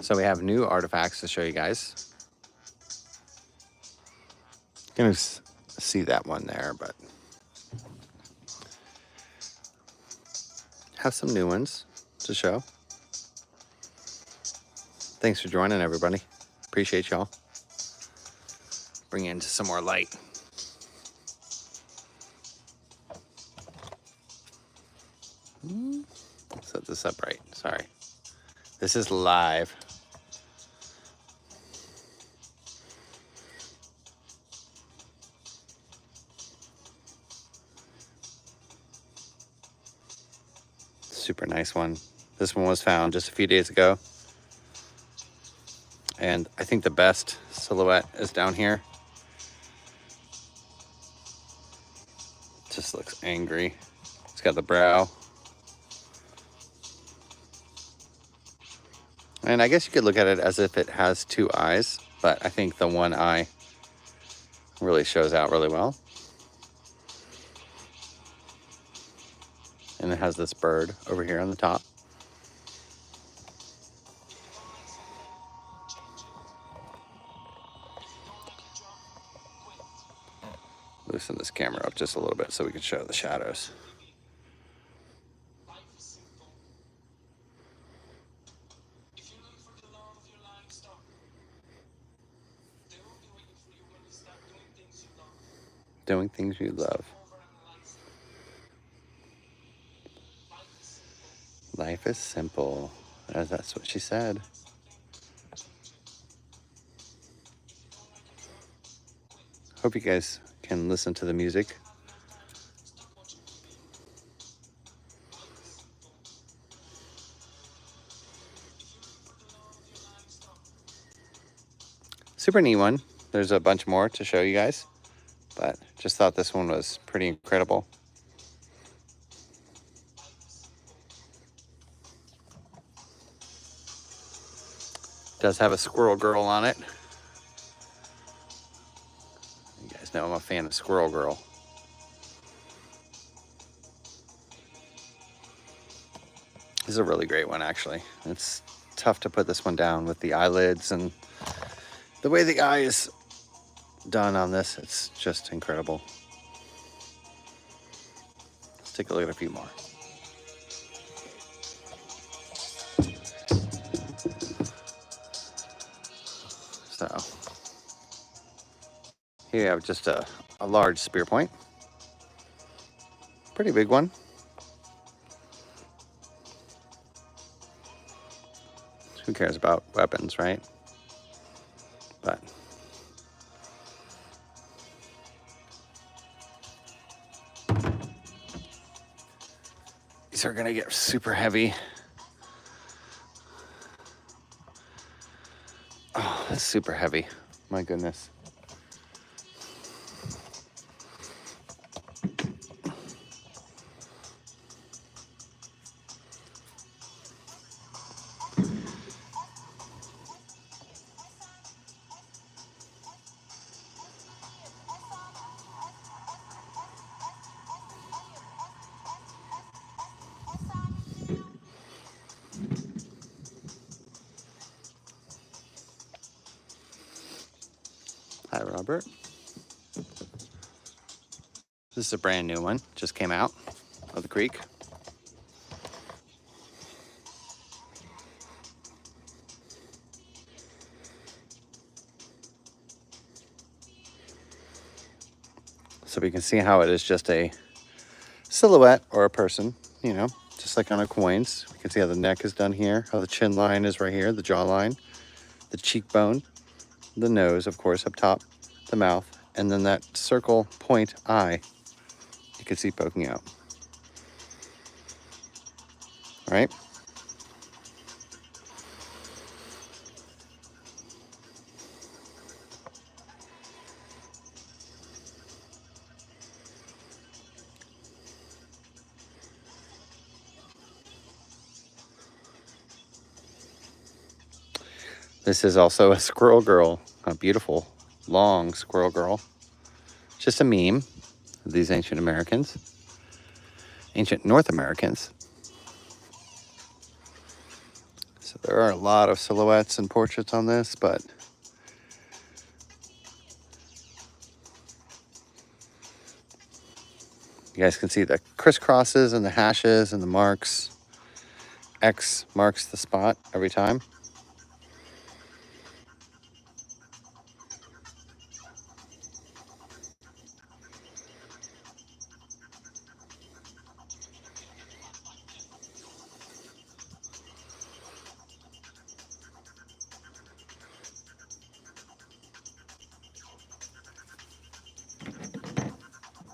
So we have new artifacts to show you guys. You're gonna see that one there, but have some new ones to show. Thanks for joining, everybody. Appreciate y'all. Bring in some more light. Set this up right. Sorry. This is live. Super nice one. This one was found just a few days ago. And I think the best silhouette is down here. Just looks angry. It's got the brow. And I guess you could look at it as if it has two eyes, but I think the one eye really shows out really well. And it has this bird over here on the top. Loosen this camera up just a little bit so we can show the shadows. Doing things you love. Life is simple. That's what she said. Hope you guys can listen to the music. Super neat one. There's a bunch more to show you guys, but just thought this one was pretty incredible. Does have a squirrel girl on it. You guys know I'm a fan of Squirrel Girl. This is a really great one, actually. It's tough to put this one down with the eyelids and the way the eye is done on this. It's just incredible. Let's take a look at a few more. So here you have just a large spear point. Pretty big one. Who cares about weapons, right? But these are gonna get super heavy. Oh, that's super heavy. My goodness. Hi, Robert. This is a brand new one. Just came out of the creek. So we can see how it is just a silhouette or a person, you know, just like on our coins. We can see how the neck is done here, how the chin line is right here, the jawline, the cheekbone, the nose, of course, up top, the mouth, and then that circle point eye you can see poking out. All right? This is also a squirrel girl, a beautiful, long squirrel girl. Just a meme of these ancient Americans, ancient North Americans. So there are a lot of silhouettes and portraits on this, but you guys can see the crisscrosses and the hashes and the marks. X marks the spot every time.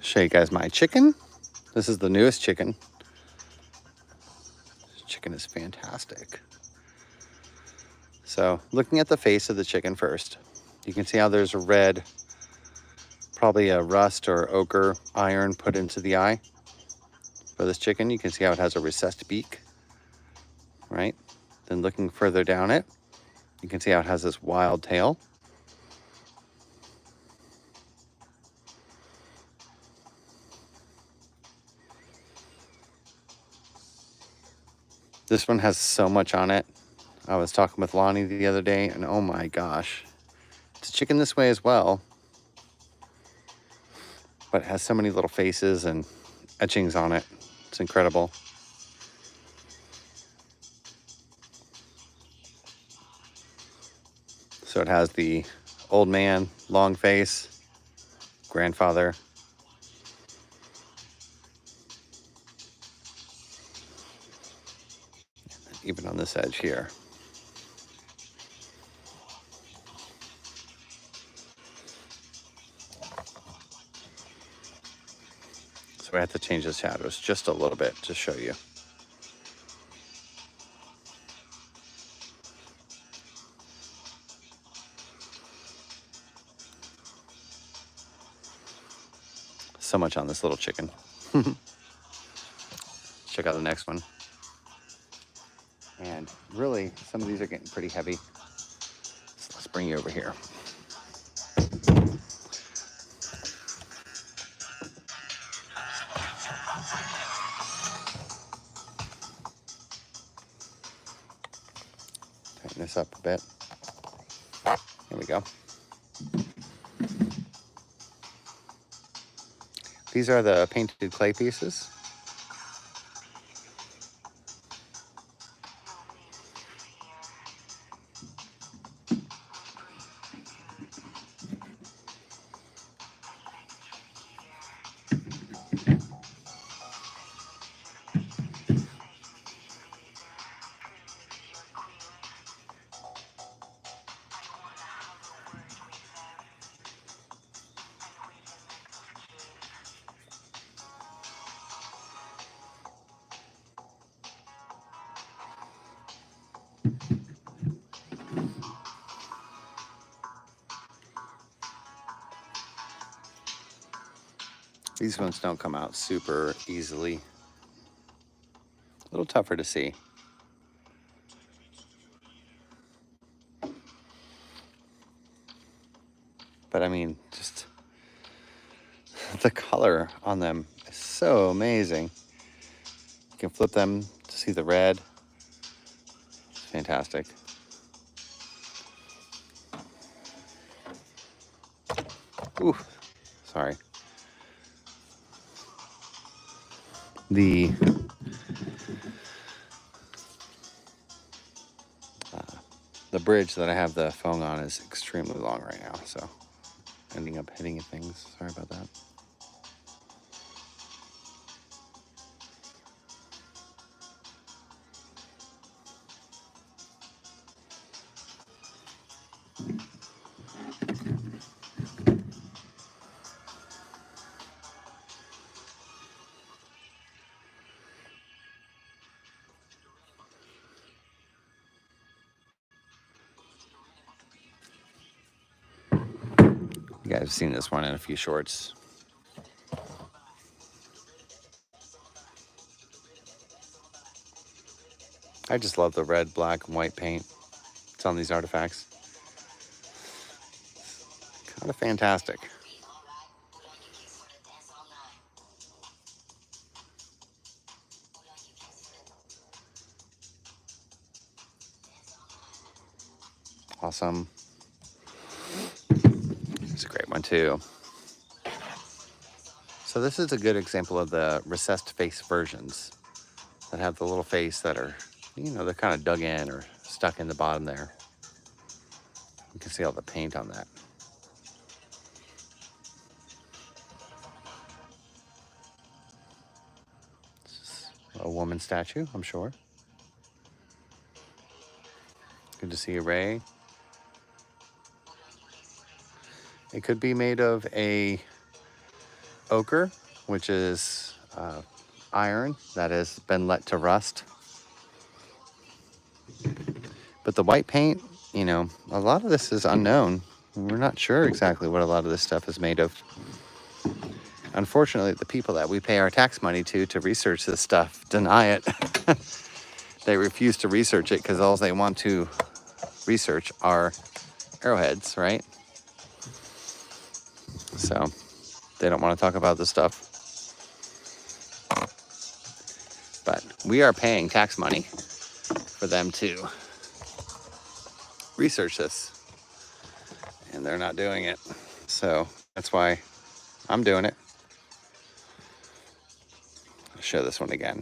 Show you guys my chicken. This is the newest chicken. This chicken is fantastic. So looking at the face of the chicken first, you can see how there's a red, probably a rust or ochre iron put into the eye for this chicken. You can see how it has a recessed beak, right? Then looking further down it, you can see how it has this wild tail. This one has so much on it. I was talking with Lonnie the other day, and oh my gosh, it's a chicken this way as well, but it has so many little faces and etchings on it. It's incredible. So it has the old man, long face, grandfather. Even on this edge here. So I have to change the shadows just a little bit to show you. So much on this little chicken. Check out the next one. And really, some of these are getting pretty heavy. So let's bring you over here. Tighten this up a bit. There we go. These are the painted clay pieces. These ones don't come out super easily. A little tougher to see. But I mean, just the color on them is so amazing. You can flip them to see the red. It's fantastic. Ooh, sorry. The bridge that I have the phone on is extremely long right now, so ending up hitting things. Sorry about that. You guys have seen this one in a few shorts. I just love the red, black, and white paint. It's on these artifacts. Kind of fantastic. Awesome. It's a great one too. So this is a good example of the recessed face versions that have the little face that are, they're kind of dug in or stuck in the bottom there. You can see all the paint on that. A woman statue, I'm sure. Good to see you, Ray. It could be made of a ochre, which is iron that has been let to rust. But the white paint, a lot of this is unknown. We're not sure exactly what a lot of this stuff is made of. Unfortunately, the people that we pay our tax money to research this stuff deny it. They refuse to research it because all they want to research are arrowheads, right? So they don't want to talk about this stuff. But we are paying tax money for them to research this, and they're not doing it. So that's why I'm doing it. I'll show this one again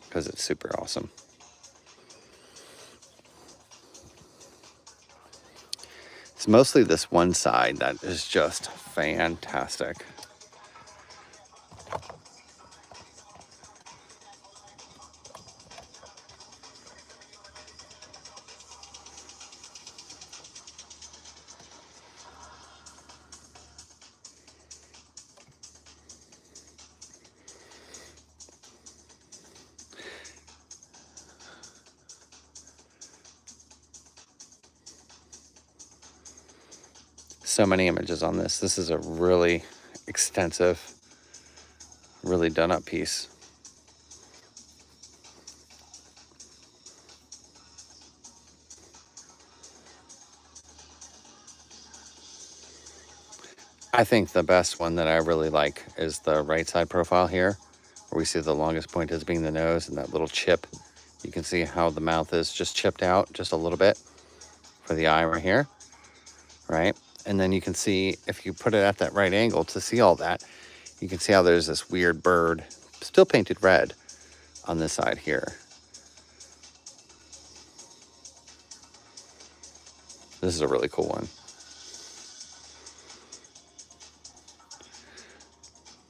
because it's super awesome. It's mostly this one side that is just fantastic. So many images on this. This is a really extensive, really done up piece. I think the best one that I really like is the right side profile here, where we see the longest point as being the nose and that little chip. You can see how the mouth is just chipped out just a little bit for the eye right here, right? And then you can see, if you put it at that right angle to see all that, you can see how there's this weird bird, still painted red, on this side here. This is a really cool one.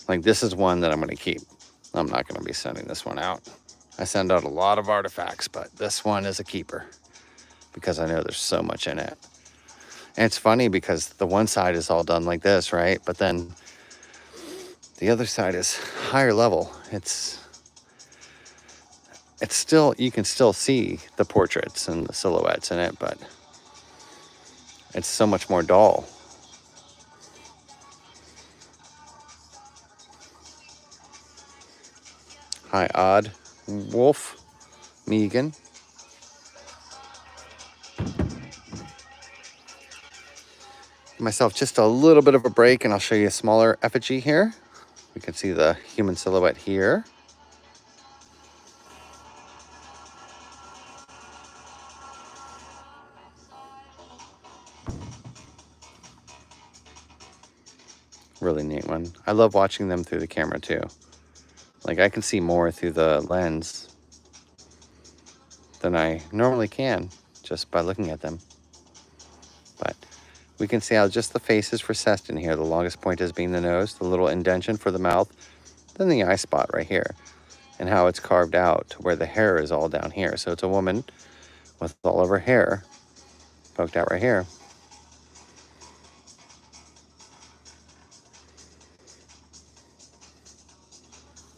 Like, this is one that I'm going to keep. I'm not going to be sending this one out. I send out a lot of artifacts, but this one is a keeper because I know there's so much in it. And it's funny because the one side is all done like this, right? But then the other side is higher level. It's still, you can still see the portraits and the silhouettes in it, but it's so much more dull. Hi, Odd Wolf Megan. Give myself just a little bit of a break and I'll show you a smaller effigy here. We can see the human silhouette here. Really neat one. I love watching them through the camera too. Like, I can see more through the lens than I normally can just by looking at them. But we can see how just the face is recessed in here. The longest point is being the nose, the little indentation for the mouth, then the eye spot right here, and how it's carved out to where the hair is all down here. So it's a woman with all of her hair poked out right here.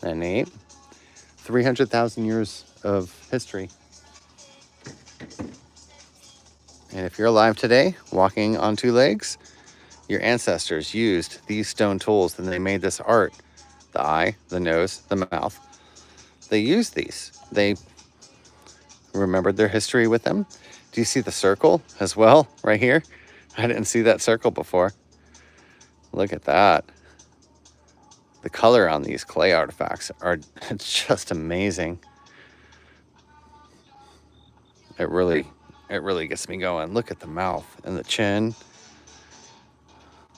Isn't that neat? 300,000 years of history. And if you're alive today, walking on two legs, your ancestors used these stone tools and they made this art. The eye, the nose, the mouth. They used these. They remembered their history with them. Do you see the circle as well right here? I didn't see that circle before. Look at that. The color on these clay artifacts it's just amazing. It really gets me going. Look at the mouth and the chin.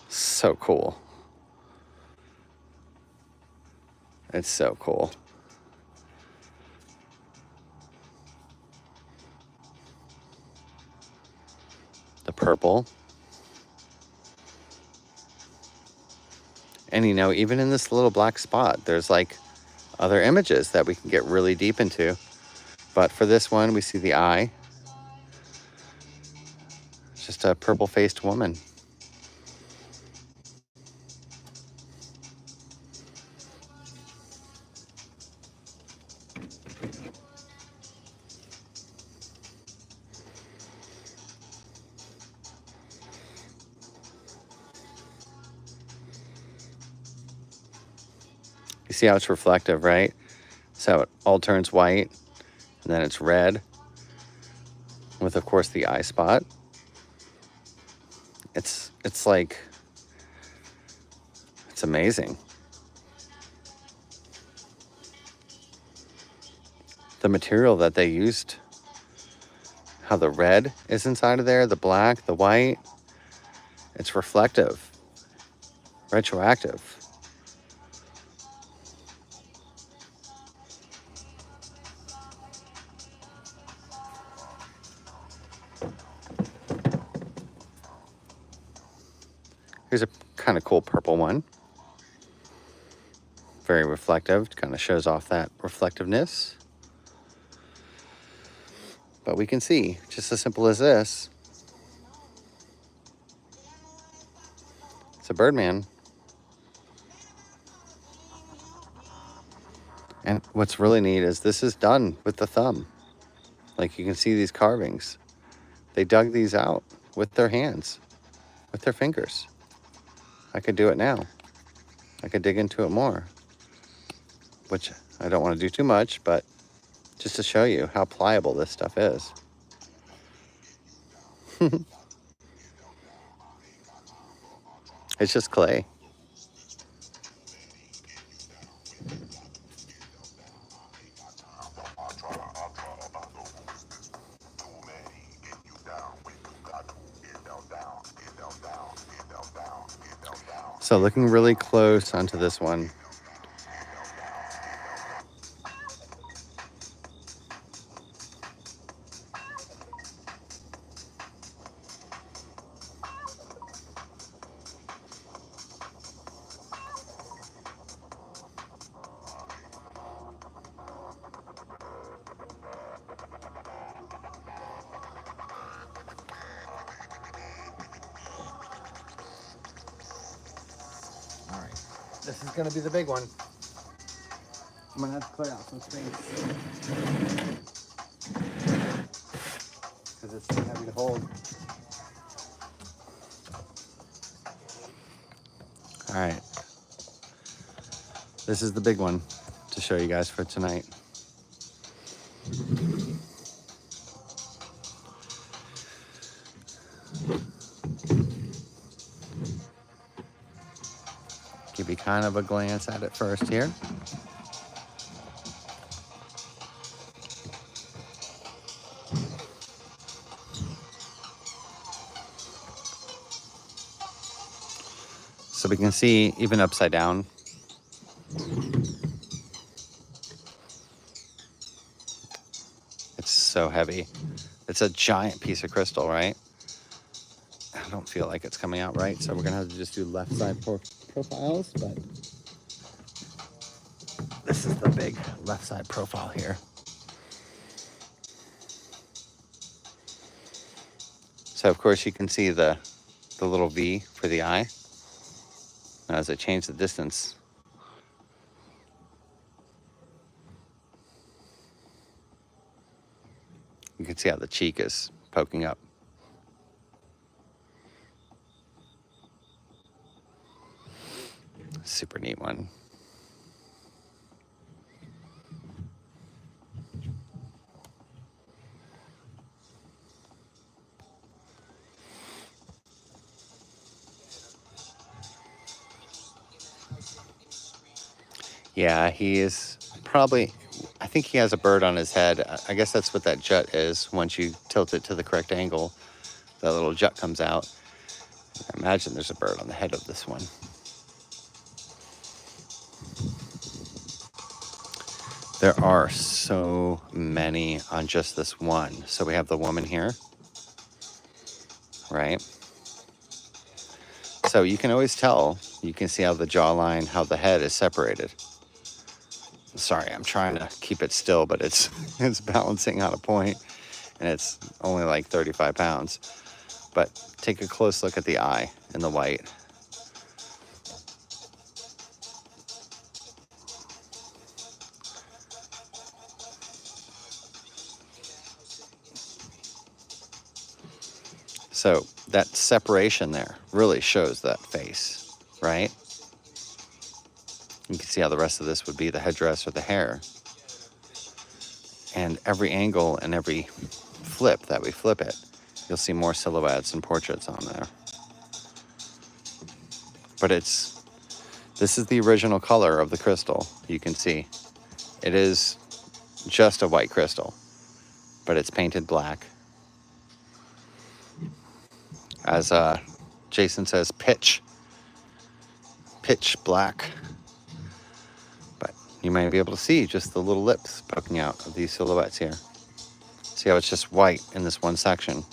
So cool. It's so cool. The purple. And you know, even in this little black spot, there's like other images that we can get really deep into. But for this one, we see the eye. It's just a purple-faced woman. You see how it's reflective, right? So it all turns white, and then it's red, with, of course, the eye spot. It's like, it's amazing. The material that they used, how the red is inside of there, the black, the white, it's reflective, retroactive. Here's a kind of cool purple one. Very reflective, kind of shows off that reflectiveness. But we can see, just as simple as this, it's a Birdman. And what's really neat is this is done with the thumb. Like you can see these carvings. They dug these out with their hands, with their fingers. I could do it now. I could dig into it more, which I don't want to do too much, but just to show you how pliable this stuff is. It's just clay. So looking really close onto this one. All right, this is gonna be the big one. I'm gonna have to clear out some space because it's too heavy to hold. All right, this is the big one to show you guys for tonight. Give you kind of a glance at it first here. So we can see even upside down. It's so heavy. It's a giant piece of crystal, right? I don't feel like it's coming out right, so we're gonna have to just do left side profiles, but this is the big left side profile here. So of course you can see the little V for the eye. Now as I change the distance, you can see how the cheek is poking up. Super neat one. Yeah, he is probably, I think he has a bird on his head. I guess that's what that jut is. Once you tilt it to the correct angle, that little jut comes out. I imagine there's a bird on the head of this one. There are so many on just this one. So we have the woman here, right? So you can always tell, you can see how the jawline, how the head is separated. Sorry, I'm trying to keep it still, but it's balancing on a point, and it's only like 35 pounds. But take a close look at the eye in the white. So that separation there really shows that face, right? You can see how the rest of this would be the headdress or the hair. And every angle and every flip that we flip it, you'll see more silhouettes and portraits on there. But this is the original color of the crystal. You can see it is just a white crystal, but it's painted black. As Jason says, pitch black. But you might be able to see just the little lips poking out of these silhouettes here. See how it's just white in this one section.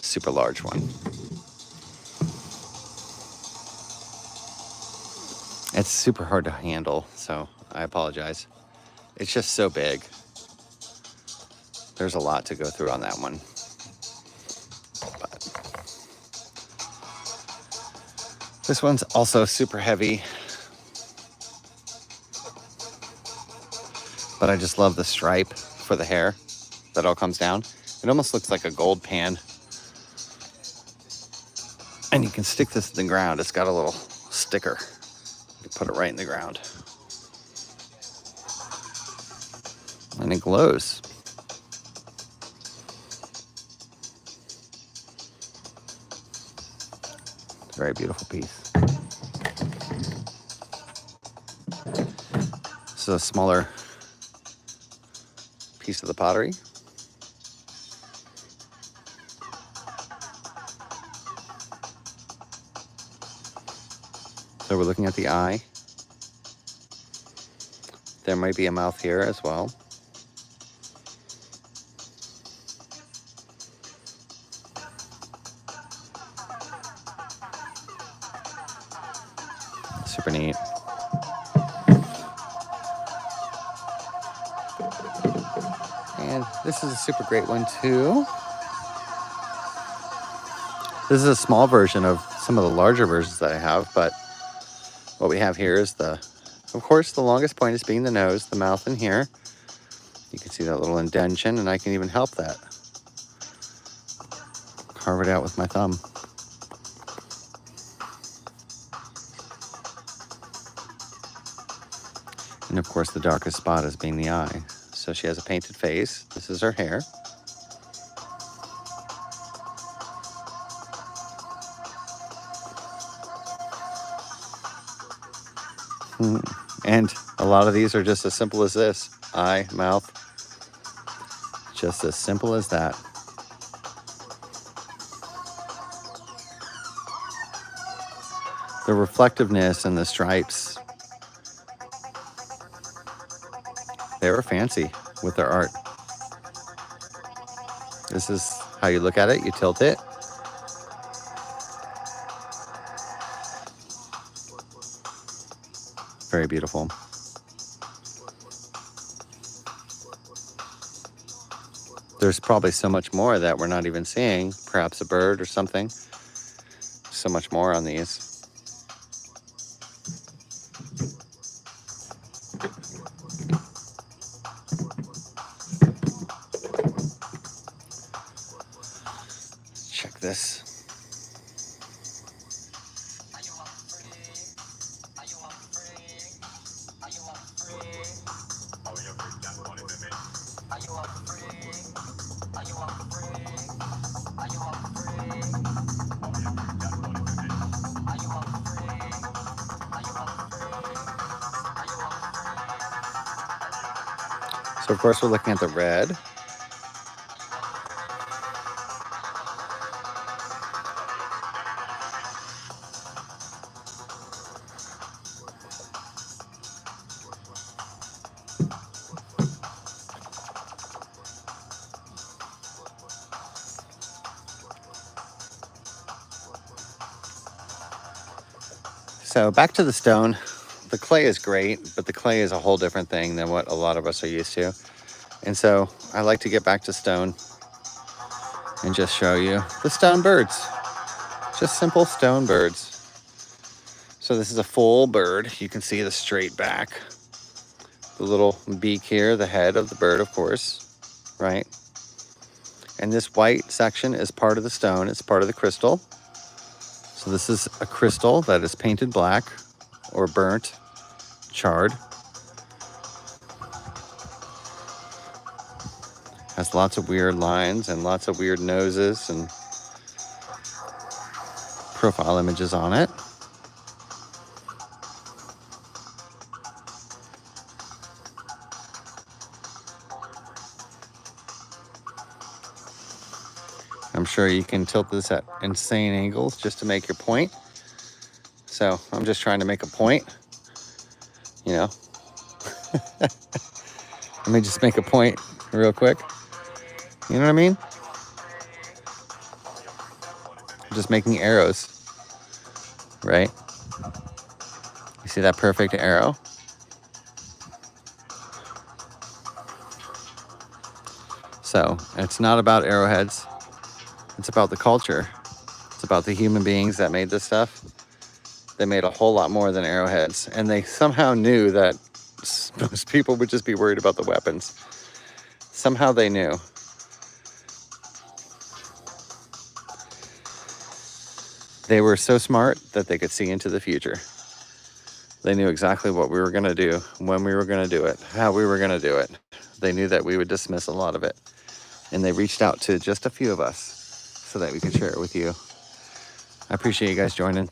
Super large one. It's super hard to handle, so I apologize. It's just so big. There's a lot to go through on that one. But this one's also super heavy. But I just love the stripe for the hair that all comes down. It almost looks like a gold pan. And you can stick this in the ground. It's got a little sticker. You can put it right in the ground. And it glows. Very beautiful piece. This is a smaller piece of the pottery. So we're looking at the eye. There might be a mouth here as well. Super neat. And this is a super great one too. This is a small version of some of the larger versions that I have, but what we have here is of course, the longest point is being the nose, the mouth in here. You can see that little indentation, and I can even help that. Carve it out with my thumb. And of course, the darkest spot is being the eye. So she has a painted face. This is her hair. And a lot of these are just as simple as this. Eye, mouth. Just as simple as that. The reflectiveness and the stripes, they were fancy with their art. This is how you look at it. You tilt it. Very beautiful. There's probably so much more that we're not even seeing. Perhaps a bird or something. So much more on these. Check this. So of course we're looking at the red. So back to the stone. The clay is great, but the clay is a whole different thing than what a lot of us are used to. And so I like to get back to stone and just show you the stone birds. Just simple stone birds. So this is a full bird. You can see the straight back, the little beak here, the head of the bird, of course, right? And this white section is part of the stone. It's part of the crystal. So this is a crystal that is painted black or burnt, charred. Has lots of weird lines and lots of weird noses and profile images on it. I'm sure you can tilt this at insane angles just to make your point. So I'm just trying to make a point, you know. Let me just make a point real quick. You know what I mean? I'm just making arrows, right? You see that perfect arrow? So it's not about arrowheads. It's about the culture. It's about the human beings that made this stuff. They made a whole lot more than arrowheads. And they somehow knew that most people would just be worried about the weapons. Somehow they knew. They were so smart that they could see into the future. They knew exactly what we were going to do, when we were going to do it, how we were going to do it. They knew that we would dismiss a lot of it. And they reached out to just a few of us so that we could share it with you. I appreciate you guys joining.